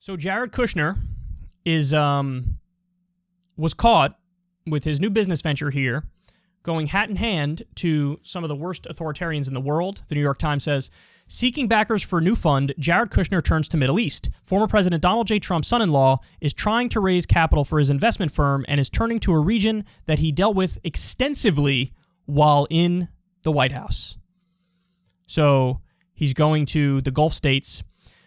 So Jared Kushner is was caught with his new business venture here, going hat in hand to some of the worst authoritarians in the world. The New York Times says, seeking backers for a new fund, Jared Kushner turns to Middle East. Former President Donald J. Trump's son-in-law is trying to raise capital for his investment firm and is turning to a region that he dealt with extensively while in the White House. So he's going to the Gulf states.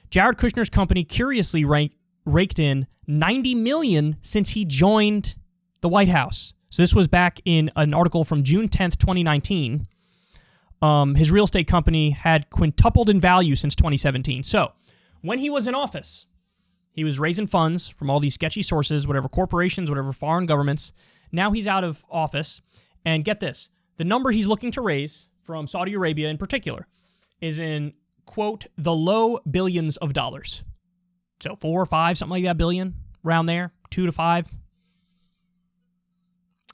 Jared Kushner's company curiously raked in $90 million since he joined the White House. So this was back in an article from June 10th, 2019. His real estate company had quintupled in value since 2017. So when he was in office, he was raising funds from all these sketchy sources, whatever corporations, whatever foreign governments. Now he's out of office. And get this, the number he's looking to raise from Saudi Arabia in particular is in, quote, the low billions of dollars. So 4 or 5, something like that, billion, around there, 2 to 5.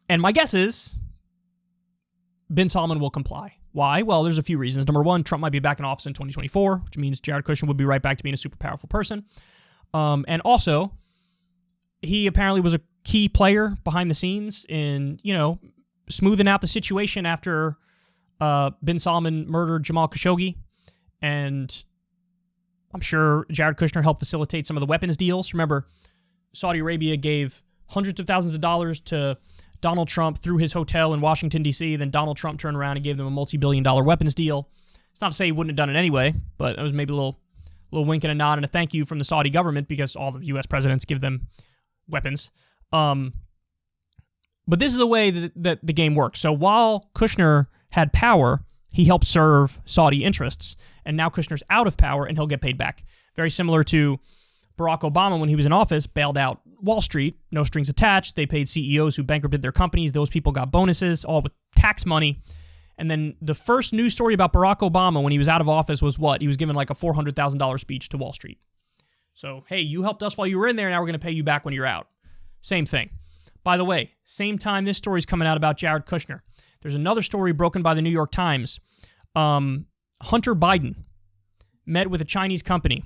And my guess is bin Salman will comply. Why? Well, there's a few reasons. Number one, Trump might be back in office in 2024, which means Jared Kushner would be right back to being a super powerful person. And also, he apparently was a key player behind the scenes in, smoothing out the situation after bin Salman murdered Jamal Khashoggi. And I'm sure Jared Kushner helped facilitate some of the weapons deals. Remember, Saudi Arabia gave hundreds of thousands of dollars to Donald Trump through his hotel in Washington, D.C. Then Donald Trump turned around and gave them a multi-billion-dollar weapons deal. It's not to say he wouldn't have done it anyway, but it was maybe a little wink and a nod and a thank you from the Saudi government because all the U.S. presidents give them weapons. But this is the way that the game works. So while Kushner had power, he helped serve Saudi interests. And now Kushner's out of power and he'll get paid back. Very similar to Barack Obama when he was in office, bailed out Wall Street, no strings attached. They paid CEOs who bankrupted their companies. Those people got bonuses, all with tax money. And then the first news story about Barack Obama when he was out of office was what? He was given like a $400,000 speech to Wall Street. So, hey, you helped us while you were in there, now we're going to pay you back when you're out. Same thing. By the way, same time this story's coming out about Jared Kushner. There's another story broken by the New York Times. Hunter Biden met with a Chinese company.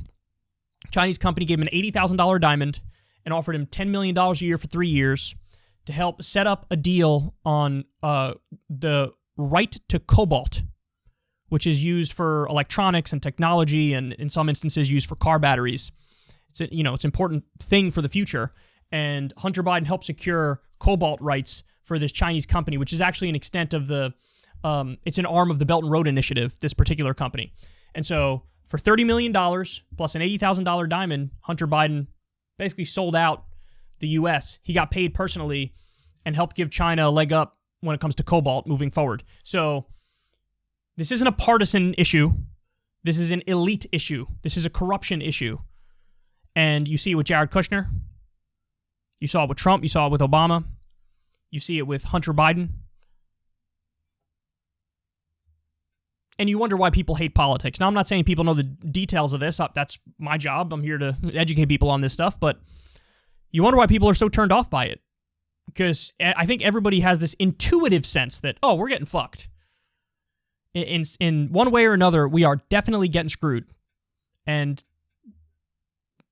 Chinese company gave him an $80,000 diamond and offered him $10 million a year for 3 years to help set up a deal on the right to cobalt, which is used for electronics and technology and in some instances used for car batteries. It's it's an important thing for the future. And Hunter Biden helped secure cobalt rights for this Chinese company, which is actually an extent of it's an arm of the Belt and Road Initiative, this particular company. And so for $30 million plus an $80,000 diamond, Hunter Biden basically sold out the U.S. He got paid personally and helped give China a leg up when it comes to cobalt moving forward. So this isn't a partisan issue. This is an elite issue. This is a corruption issue. And you see it with Jared Kushner. You saw it with Trump. You saw it with Obama. You see it with Hunter Biden. And you wonder why people hate politics. Now, I'm not saying people know the details of this. That's my job. I'm here to educate people on this stuff. But you wonder why people are so turned off by it. Because I think everybody has this intuitive sense that, oh, we're getting fucked. In one way or another, we are definitely getting screwed. And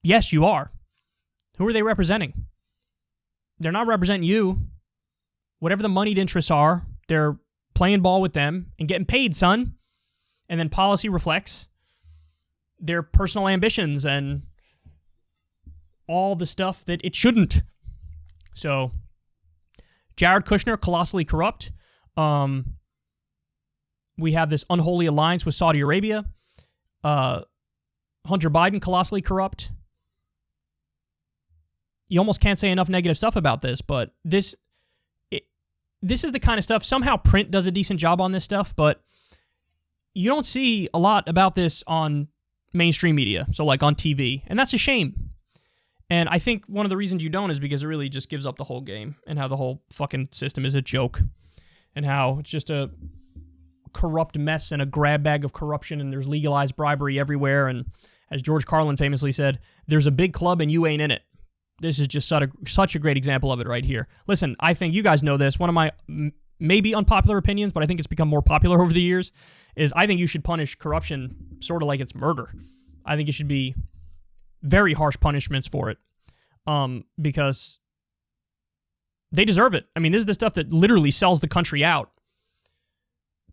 yes, you are. Who are they representing? They're not representing you. Whatever the moneyed interests are, they're playing ball with them and getting paid, son. And then policy reflects their personal ambitions and all the stuff that it shouldn't. So, Jared Kushner, colossally corrupt. We have this unholy alliance with Saudi Arabia. Hunter Biden, colossally corrupt. You almost can't say enough negative stuff about this, but this is the kind of stuff, somehow print does a decent job on this stuff, but you don't see a lot about this on mainstream media, so like on TV, and that's a shame. And I think one of the reasons you don't is because it really just gives up the whole game and how the whole fucking system is a joke and how it's just a corrupt mess and a grab bag of corruption and there's legalized bribery everywhere. And as George Carlin famously said, there's a big club and you ain't in it. This is just such a great example of it right here. Listen, I think you guys know this. One of my maybe unpopular opinions, but I think it's become more popular over the years, is I think you should punish corruption sort of like it's murder. I think it should be very harsh punishments for it, because they deserve it. I mean, this is the stuff that literally sells the country out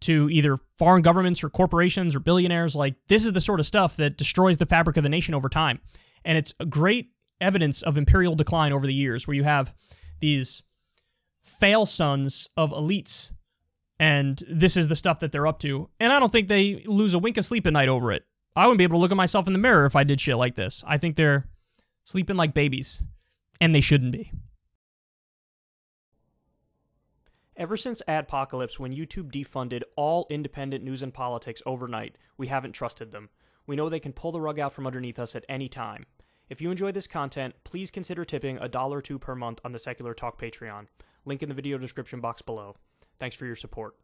to either foreign governments or corporations or billionaires. Like, this is the sort of stuff that destroys the fabric of the nation over time. And it's a great evidence of imperial decline over the years, where you have these fail sons of elites, and this is the stuff that they're up to. And I don't think they lose a wink of sleep at night over it. I wouldn't be able to look at myself in the mirror if I did shit like this. I think they're sleeping like babies, and they shouldn't be. Ever since Adpocalypse, when YouTube defunded all independent news and politics overnight, we haven't trusted them. We know they can pull the rug out from underneath us at any time. If you enjoy this content, please consider tipping $1 or $2 per month on the Secular Talk Patreon. Link in the video description box below. Thanks for your support.